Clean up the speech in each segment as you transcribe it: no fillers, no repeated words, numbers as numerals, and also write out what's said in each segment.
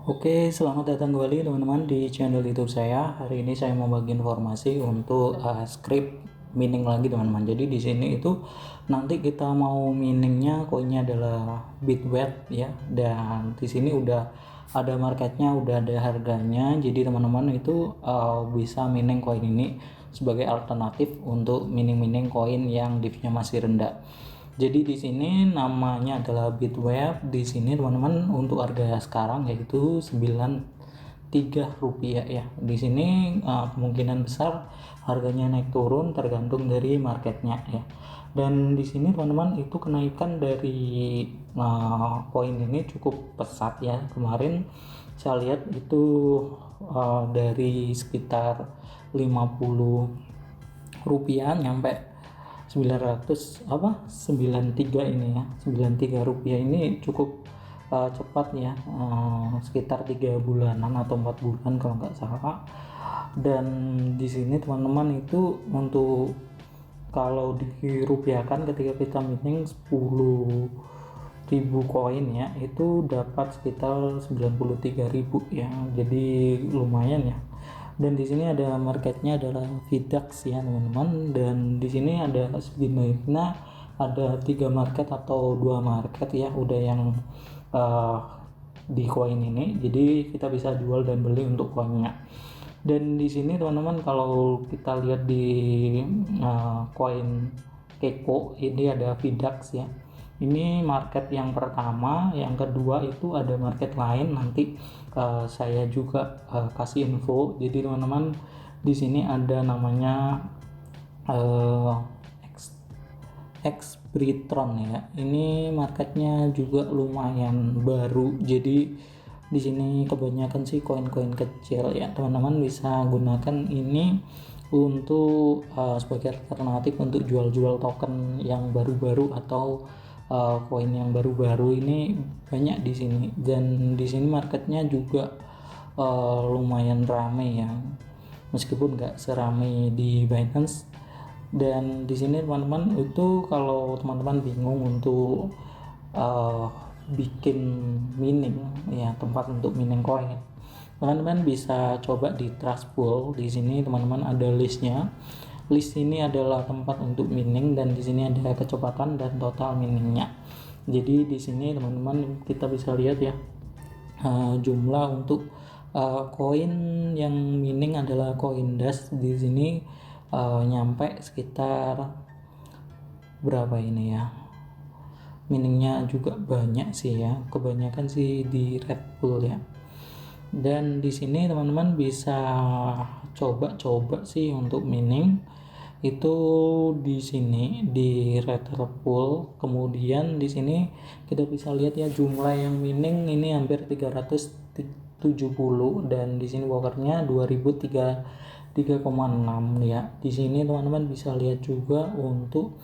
Oke, selamat datang kembali teman-teman di channel YouTube saya. Hari ini saya mau bagi informasi untuk script mining lagi teman-teman. Jadi di sini itu nanti kita mau miningnya koinnya adalah Bitwet ya, dan di sini udah ada marketnya, udah ada harganya. Jadi teman-teman itu bisa mining koin ini sebagai alternatif untuk mining-mining koin yang div-nya masih rendah. Jadi di sini namanya adalah Bitweb. Di sini teman-teman untuk harga sekarang yaitu 93 rupiah ya. Di sini kemungkinan besar harganya naik turun tergantung dari marketnya ya. Dan di sini teman-teman itu kenaikan dari koin ini cukup pesat ya. Kemarin saya lihat itu dari sekitar 50 rupiah nyampe 93 ini ya, 93 rupiah ini cukup cepat ya, sekitar 3 bulanan atau 4 bulan kalau nggak salah. Dan di sini teman-teman itu untuk kalau dirupiahkan ketika kita mining 10.000 koin ya, itu dapat sekitar 93.000 ya, jadi lumayan ya. Dan di sini ada marketnya adalah VDAX ya teman-teman, dan di sini ada sebenarnya ada 3 market atau 2 market ya udah yang di koin ini, jadi kita bisa jual dan beli untuk koinnya. Dan di sini teman-teman kalau kita lihat di koin Keko ini ada VDAX ya. Ini market yang pertama, yang kedua itu ada market lain, nanti saya juga kasih info. Jadi teman-teman di sini ada namanya uh, Xbritron ya. Ini marketnya juga lumayan baru. Jadi di sini kebanyakan sih koin-koin kecil ya. Teman-teman bisa gunakan ini untuk sebagai alternatif untuk jual-jual token yang baru-baru atau koin yang baru-baru ini banyak di sini. Dan di sini marketnya juga lumayan ramai ya, meskipun nggak seramai di Binance. Dan di sini teman-teman itu kalau teman-teman bingung untuk bikin mining ya, tempat untuk mining koin, teman-teman bisa coba di Trustpool. Di sini teman-teman ada listnya. List ini adalah tempat untuk mining dan di sini ada kecepatan dan total miningnya. Jadi di sini teman-teman kita bisa lihat ya, jumlah untuk koin yang mining adalah koin Dash. Di sini nyampe sekitar berapa ini ya, miningnya juga banyak sih ya, kebanyakan sih di Red Bull ya. Dan di sini teman-teman bisa coba-coba sih untuk mining itu di sini di Red Bull. Kemudian di sini kita bisa lihat ya, jumlah yang mining ini hampir 370 dan di sini walkernya 3,6 ya. Di sini teman-teman bisa lihat juga untuk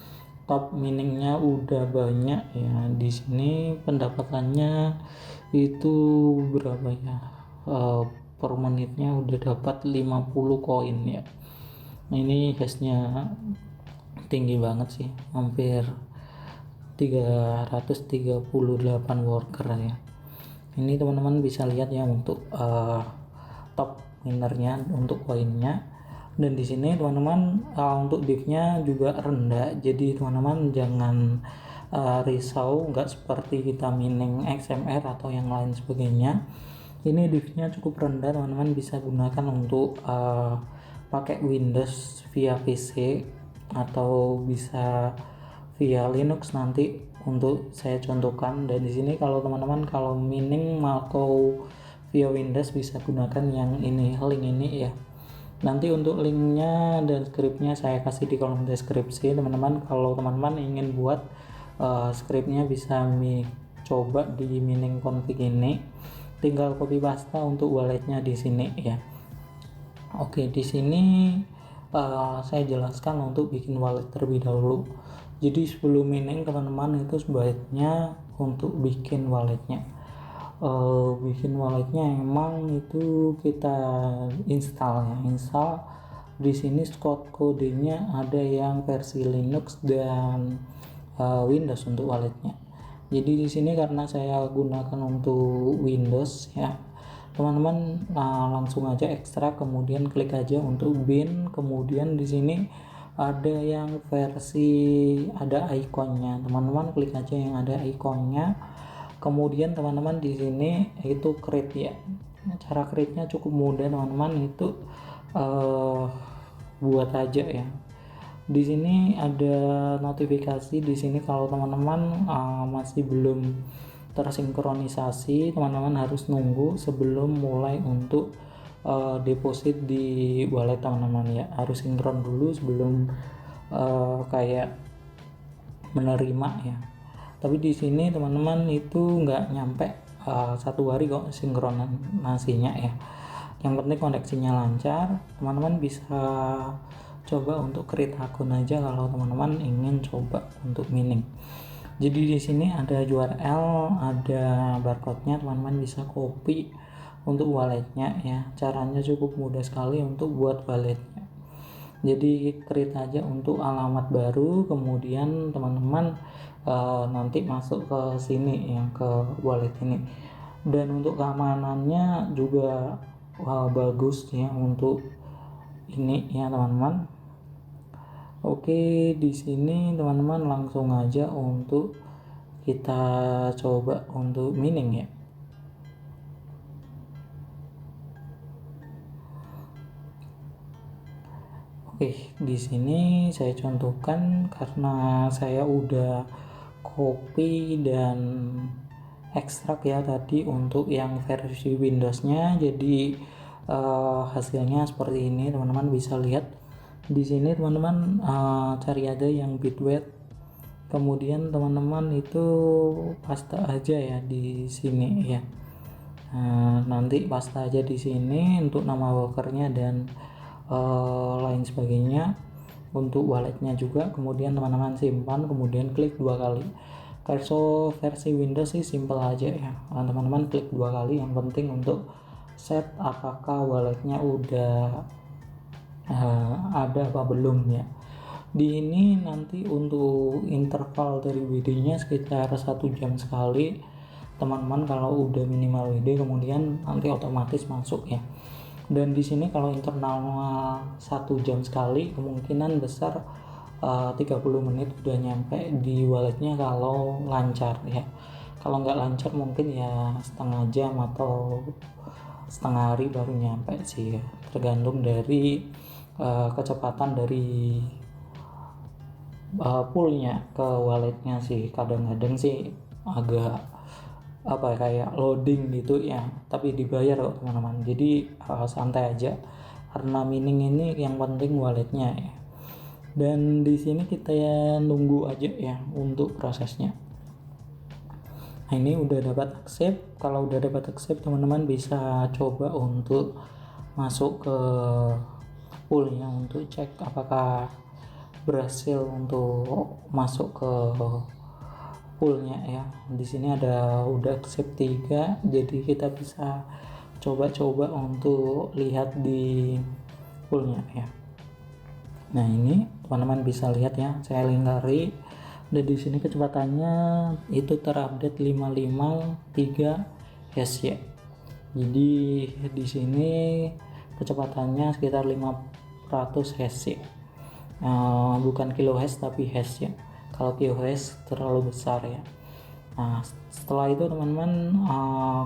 top miningnya udah banyak ya. Di sini pendapatannya itu berapa ya, per menitnya udah dapat 50 koin ya. Ini hashnya tinggi banget sih, hampir 338 worker ya. Ini teman-teman bisa lihat ya untuk top minernya untuk koinnya. Dan di sini teman-teman untuk div-nya juga rendah, jadi teman-teman jangan risau, nggak seperti kita mining XMR atau yang lain sebagainya. Ini div-nya cukup rendah, teman-teman bisa gunakan untuk pakai Windows via PC atau bisa via Linux nanti untuk saya contohkan. Dan di sini kalau teman-teman kalau mining atau via Windows bisa gunakan yang ini, link ini ya. Nanti untuk linknya dan scriptnya saya kasih di kolom deskripsi teman-teman. Kalau teman-teman ingin buat scriptnya bisa coba di mining config ini, tinggal copy paste untuk walletnya di sini ya. Oke, di sini saya jelaskan untuk bikin wallet terlebih dahulu. Jadi sebelum mining teman-teman itu sebaiknya untuk bikin walletnya. Bikin walletnya emang itu kita install di sini. Kodenya ada yang versi Linux dan Windows untuk walletnya. Jadi di sini karena saya gunakan untuk Windows ya, teman-teman langsung aja ekstrak, kemudian klik aja untuk bin. Kemudian di sini ada yang versi ada ikonnya, teman-teman klik aja yang ada ikonnya. Kemudian teman-teman di sini itu create ya. Cara create-nya cukup mudah teman-teman, itu buat aja ya. Di sini ada notifikasi di sini kalau teman-teman masih belum tersinkronisasi, teman-teman harus nunggu sebelum mulai untuk deposit di wallet teman-teman ya. Harus sinkron dulu sebelum kayak menerima ya. Tapi di sini teman-teman itu nggak nyampe 1 hari kok sinkronasinya ya. Yang penting koneksinya lancar. Teman-teman bisa coba untuk create akun aja kalau teman-teman ingin coba untuk mining. Jadi di sini ada URL, ada barcode-nya, teman-teman bisa copy untuk walletnya ya. Caranya cukup mudah sekali untuk buat walletnya. Jadi create aja untuk alamat baru, kemudian teman-teman nanti masuk ke sini ya, ke wallet ini. Dan untuk keamanannya juga bagus ya untuk ini ya teman-teman. Oke, di sini teman-teman langsung aja untuk kita coba untuk mining ya. Oke, di sini saya contohkan karena saya udah copy dan ekstrak ya tadi untuk yang versi Windows-nya. Jadi hasilnya seperti ini, teman-teman bisa lihat. Di sini teman-teman cari aja yang Bitwet. Kemudian teman-teman itu paste aja ya di sini ya. Nanti paste aja di sini untuk nama brokernya dan lain sebagainya, untuk walletnya juga. Kemudian teman-teman simpan, kemudian klik 2 kali. Kalau versi Windows sih simple aja ya, teman-teman klik 2 kali. Yang penting untuk set apakah walletnya udah ada apa belum ya. Di ini nanti untuk interval dari WD nya sekitar 1 jam sekali teman-teman. Kalau udah minimal WD kemudian nanti otomatis masuk ya. Dan di sini kalau internal 1 jam sekali, kemungkinan besar 30 menit udah nyampe di walletnya kalau lancar ya. Kalau nggak lancar mungkin ya setengah jam atau setengah hari baru nyampe sih ya, tergantung dari kecepatan dari poolnya ke walletnya sih. Kadang-kadang sih agak kayak loading gitu ya, tapi dibayar kok teman-teman. Jadi santai aja karena mining ini yang penting walletnya ya. Dan di sini kita ya nunggu aja ya untuk prosesnya. Nah, ini udah dapat accept. Kalau udah dapat accept, teman-teman bisa coba untuk masuk ke poolnya untuk cek apakah berhasil untuk masuk ke poolnya ya. Di sini ada udah accept 3, jadi kita bisa coba-coba untuk lihat di poolnya ya. Nah, ini teman-teman bisa lihat ya, saya lingkari. Dan di sini kecepatannya itu terupdate 553 hash ya. Jadi di sini kecepatannya sekitar 500 hash ya. Bukan kilo hash tapi hash ya. Kalau kilohash terlalu besar ya. Nah, setelah itu teman-teman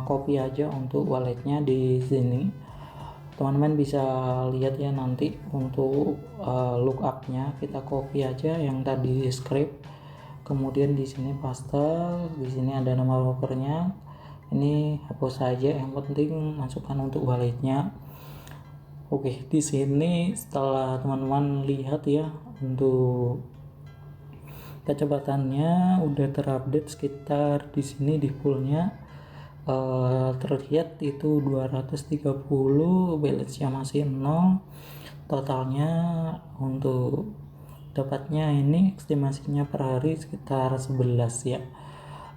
copy aja untuk walletnya di sini. Teman-teman bisa lihat ya nanti untuk lookupnya kita copy aja yang tadi di script. Kemudian di sini paste, di sini ada nama brokernya. Ini hapus saja, yang penting masukkan untuk walletnya. Oke, di sini setelah teman-teman lihat ya untuk kecepatannya udah terupdate sekitar di sini di poolnya terlihat itu 230, balance-nya masih 0. Totalnya untuk dapatnya ini estimasinya per hari sekitar 11 ya.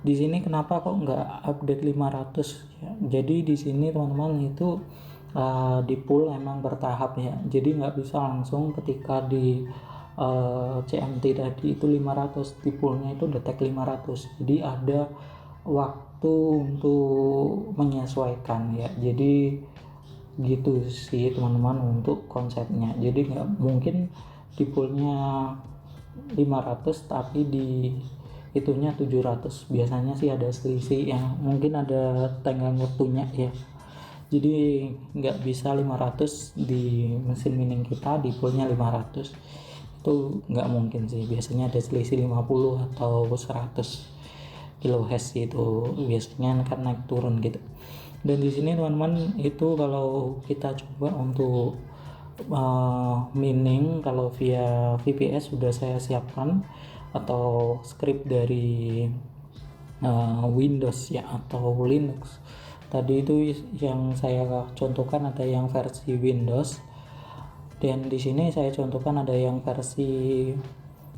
Di sini kenapa kok nggak update 500 ya? Jadi di sini teman-teman itu di pool emang bertahap ya. Jadi nggak bisa langsung ketika di CMT tadi itu 500, di poolnya itu detek 500. Jadi ada waktu waktu untuk menyesuaikan ya. Jadi gitu sih teman-teman untuk konsepnya. Jadi nggak mungkin di poolnya 500 tapi di itunya 700. Biasanya sih ada selisih ya, mungkin ada tenggang waktunya ya. Jadi nggak bisa 500 di mesin mining kita di poolnya 500, itu nggak mungkin sih. Biasanya ada selisih 50 atau 100 kHz itu biasanya kan naik turun gitu. Dan di sini teman-teman itu kalau kita coba untuk mining, kalau via VPS sudah saya siapkan atau script dari Windows ya atau Linux. Tadi itu yang saya contohkan ada yang versi Windows, dan di sini saya contohkan ada yang versi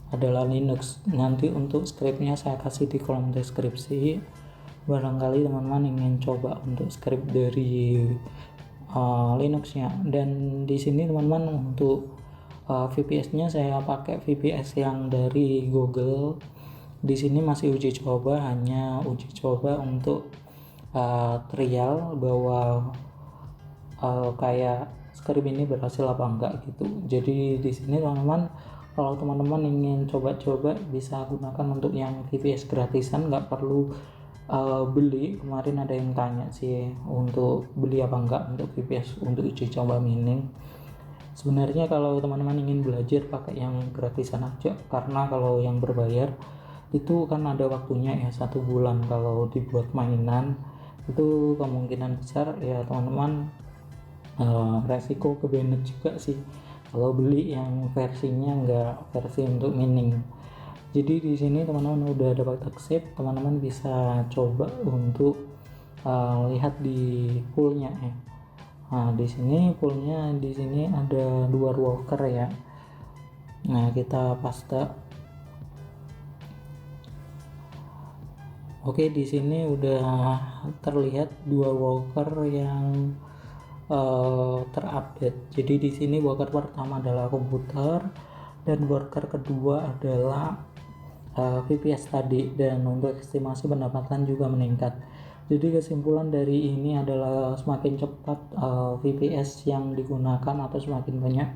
adalah Linux. Nanti untuk scriptnya saya kasih di kolom deskripsi. Barangkali teman-teman ingin coba untuk script dari Linuxnya. Dan di sini teman-teman untuk VPS-nya saya pakai VPS yang dari Google. Di sini masih uji coba, hanya uji coba untuk trial bahwa kayak script ini berhasil apa enggak gitu. Jadi di sini teman-teman, kalau teman-teman ingin coba-coba bisa gunakan untuk yang VPS gratisan, nggak perlu beli. Kemarin ada yang tanya sih untuk beli apa enggak untuk VPS untuk uji coba mining. Sebenarnya kalau teman-teman ingin belajar pakai yang gratisan aja, karena kalau yang berbayar itu kan ada waktunya ya, 1 bulan. Kalau dibuat mainan itu kemungkinan besar ya teman-teman resiko ke banned juga sih kalau beli yang versinya enggak versi untuk mining. Jadi di sini teman-teman udah dapat accept, teman-teman bisa coba untuk lihat di poolnya ya. Nah di sini poolnya, di sini ada 2 worker ya. Nah kita paste. Oke, di sini udah terlihat 2 worker yang terupdate. Jadi di sini worker pertama adalah komputer dan worker kedua adalah VPS tadi, dan untuk estimasi pendapatan juga meningkat. Jadi kesimpulan dari ini adalah semakin cepat VPS yang digunakan atau semakin banyak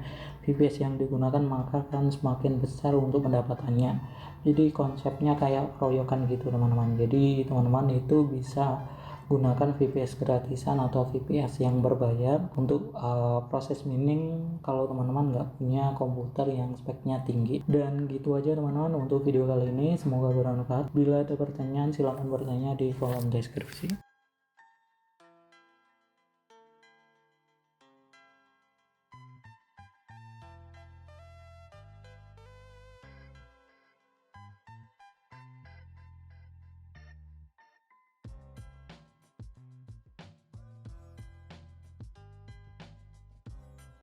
VPS yang digunakan maka akan semakin besar untuk pendapatannya. Jadi konsepnya kayak keroyokan gitu teman-teman. Jadi teman-teman itu bisa gunakan VPS gratisan atau VPS yang berbayar untuk proses mining kalau teman-teman nggak punya komputer yang speknya tinggi. Dan gitu aja teman-teman untuk video kali ini, semoga bermanfaat. Bila ada pertanyaan silahkan bertanya di kolom deskripsi.